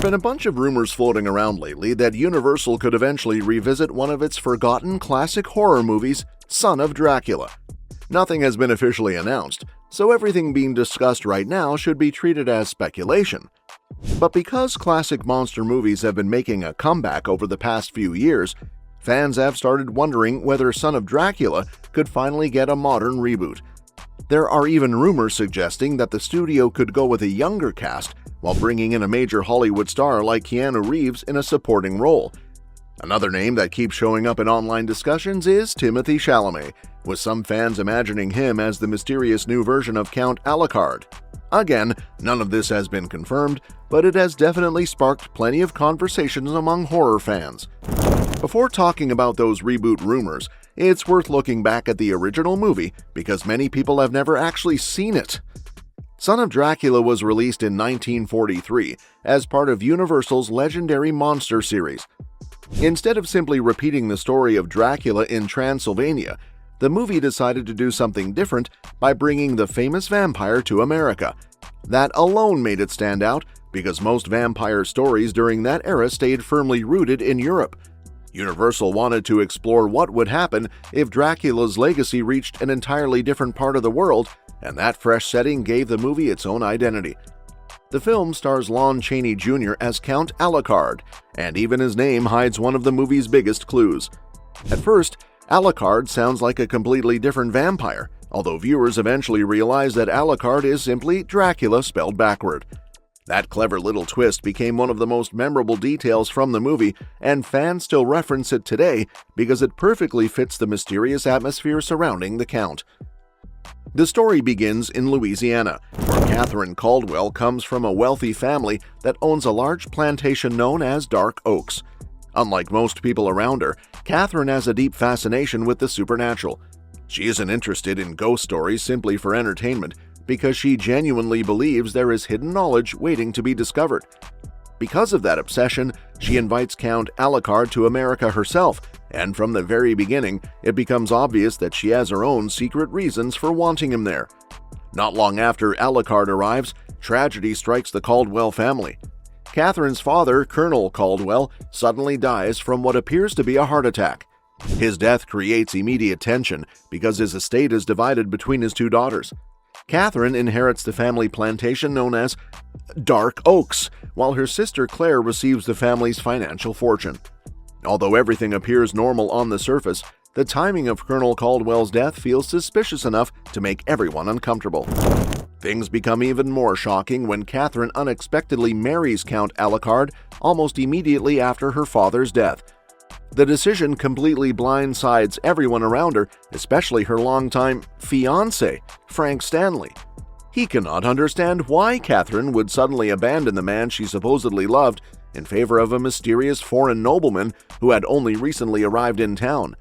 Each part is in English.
been a bunch of rumors floating around lately that Universal could eventually revisit one of its forgotten classic horror movies, Son of Dracula. Nothing has been officially announced, so everything being discussed right now should be treated as speculation. But because classic monster movies have been making a comeback over the past few years, fans have started wondering whether Son of Dracula could finally get a modern reboot. There are even rumors suggesting that the studio could go with a younger cast while bringing in a major Hollywood star like Keanu Reeves in a supporting role. Another name that keeps showing up in online discussions is Timothée Chalamet, with some fans imagining him as the mysterious new version of Count Alucard. Again, none of this has been confirmed, but it has definitely sparked plenty of conversations among horror fans. Before talking about those reboot rumors, it's worth looking back at the original movie because many people have never actually seen it. Son of Dracula was released in 1943 as part of Universal's legendary monster series. Instead of simply repeating the story of Dracula in Transylvania, the movie decided to do something different by bringing the famous vampire to America. That alone made it stand out because most vampire stories during that era stayed firmly rooted in Europe. Universal wanted to explore what would happen if Dracula's legacy reached an entirely different part of the world, and that fresh setting gave the movie its own identity. The film stars Lon Chaney Jr. as Count Alucard, and even his name hides one of the movie's biggest clues. At first, Alucard sounds like a completely different vampire, although viewers eventually realize that Alucard is simply Dracula spelled backward. That clever little twist became one of the most memorable details from the movie, and fans still reference it today because it perfectly fits the mysterious atmosphere surrounding the Count. The story begins in Louisiana, where Catherine Caldwell comes from a wealthy family that owns a large plantation known as Dark Oaks. Unlike most people around her, Catherine has a deep fascination with the supernatural. She isn't interested in ghost stories simply for entertainment, because she genuinely believes there is hidden knowledge waiting to be discovered. Because of that obsession, she invites Count Alucard to America herself, and from the very beginning, it becomes obvious that she has her own secret reasons for wanting him there. Not long after Alucard arrives, tragedy strikes the Caldwell family. Catherine's father, Colonel Caldwell, suddenly dies from what appears to be a heart attack. His death creates immediate tension because his estate is divided between his two daughters. Catherine inherits the family plantation known as Dark Oaks, while her sister Claire receives the family's financial fortune. Although everything appears normal on the surface, the timing of Colonel Caldwell's death feels suspicious enough to make everyone uncomfortable. Things become even more shocking when Catherine unexpectedly marries Count Alucard almost immediately after her father's death. The decision completely blindsides everyone around her, especially her longtime fiancé, Frank Stanley. He cannot understand why Catherine would suddenly abandon the man she supposedly loved in favor of a mysterious foreign nobleman who had only recently arrived in town.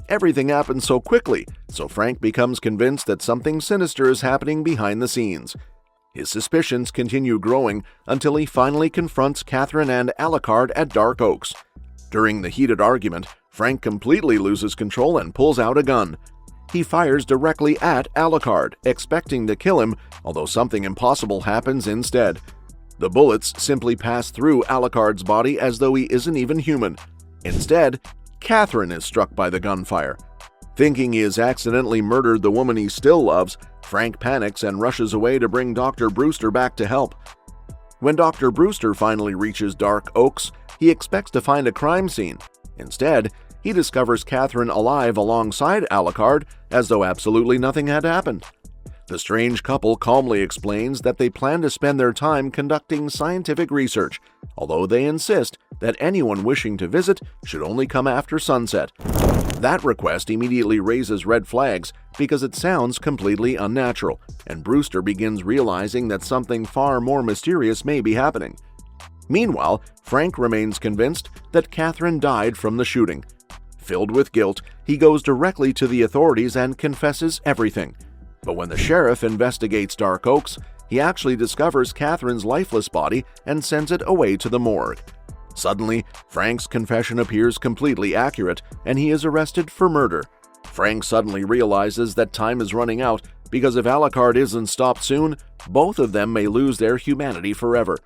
Everything happens so quickly, so Frank becomes convinced that something sinister is happening behind the scenes. His suspicions continue growing until he finally confronts Catherine and Alucard at Dark Oaks. During the heated argument, Frank completely loses control and pulls out a gun. He fires directly at Alucard, expecting to kill him, although something impossible happens instead. The bullets simply pass through Alucard's body as though he isn't even human. Instead, Catherine is struck by the gunfire. Thinking he has accidentally murdered the woman he still loves, Frank panics and rushes away to bring Dr. Brewster back to help. When Dr. Brewster finally reaches Dark Oaks, he expects to find a crime scene. Instead, he discovers Catherine alive alongside Alucard as though absolutely nothing had happened. The strange couple calmly explains that they plan to spend their time conducting scientific research, although they insist that anyone wishing to visit should only come after sunset. That request immediately raises red flags because it sounds completely unnatural, and Brewster begins realizing that something far more mysterious may be happening. Meanwhile, Frank remains convinced that Catherine died from the shooting. Filled with guilt, he goes directly to the authorities and confesses everything. But when the sheriff investigates Dark Oaks, he actually discovers Catherine's lifeless body and sends it away to the morgue. Suddenly, Frank's confession appears completely accurate, and he is arrested for murder. Frank suddenly realizes that time is running out because if Alucard isn't stopped soon, both of them may lose their humanity forever.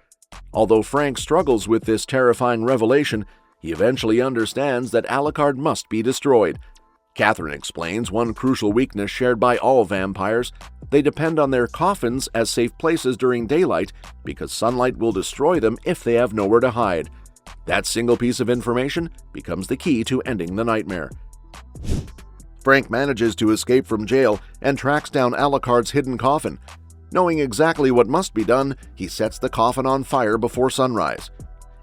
Although Frank struggles with this terrifying revelation, he eventually understands that Alucard must be destroyed. Catherine explains one crucial weakness shared by all vampires: they depend on their coffins as safe places during daylight because sunlight will destroy them if they have nowhere to hide. That single piece of information becomes the key to ending the nightmare. Frank manages to escape from jail and tracks down Alucard's hidden coffin. Knowing exactly what must be done, he sets the coffin on fire before sunrise.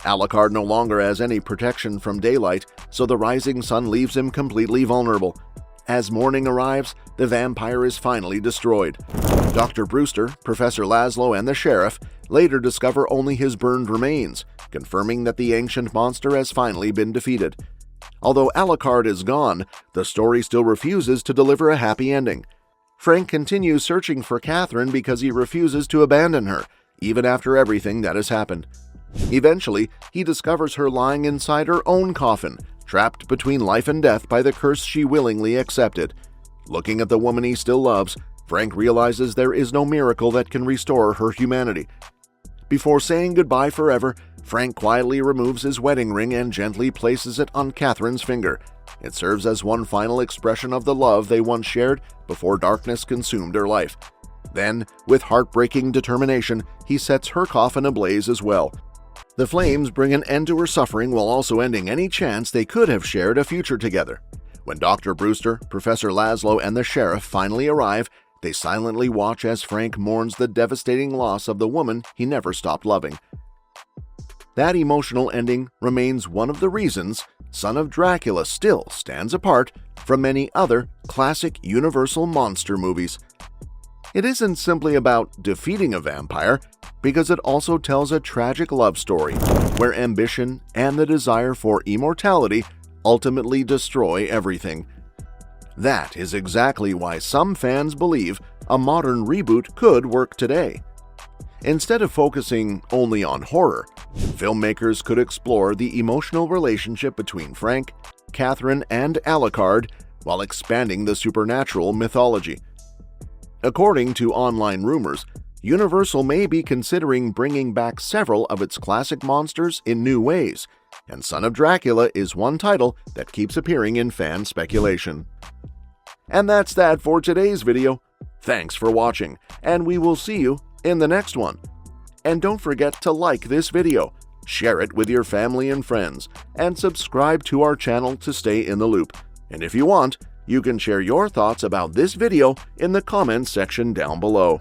Alucard no longer has any protection from daylight, so the rising sun leaves him completely vulnerable. As morning arrives, the vampire is finally destroyed. Dr. Brewster, Professor Laszlo, and the sheriff later discover only his burned remains, confirming that the ancient monster has finally been defeated. Although Alucard is gone, the story still refuses to deliver a happy ending. Frank continues searching for Catherine because he refuses to abandon her, even after everything that has happened. Eventually, he discovers her lying inside her own coffin, trapped between life and death by the curse she willingly accepted. Looking at the woman he still loves, Frank realizes there is no miracle that can restore her humanity. Before saying goodbye forever, Frank quietly removes his wedding ring and gently places it on Catherine's finger. It serves as one final expression of the love they once shared before darkness consumed her life. Then, with heartbreaking determination, he sets her coffin ablaze as well. The flames bring an end to her suffering while also ending any chance they could have shared a future together. When Dr. Brewster, Professor Laszlo, and the sheriff finally arrive, they silently watch as Frank mourns the devastating loss of the woman he never stopped loving. That emotional ending remains one of the reasons Son of Dracula still stands apart from many other classic Universal monster movies. It isn't simply about defeating a vampire, because it also tells a tragic love story where ambition and the desire for immortality ultimately destroy everything. That is exactly why some fans believe a modern reboot could work today. Instead of focusing only on horror, filmmakers could explore the emotional relationship between Frank, Catherine, and Alucard while expanding the supernatural mythology. According to online rumors, Universal may be considering bringing back several of its classic monsters in new ways, and Son of Dracula is one title that keeps appearing in fan speculation. And that's that for today's video. Thanks for watching, and we will see you in the next one. And don't forget to like this video, share it with your family and friends, and subscribe to our channel to stay in the loop. And if you want, you can share your thoughts about this video in the comments section down below.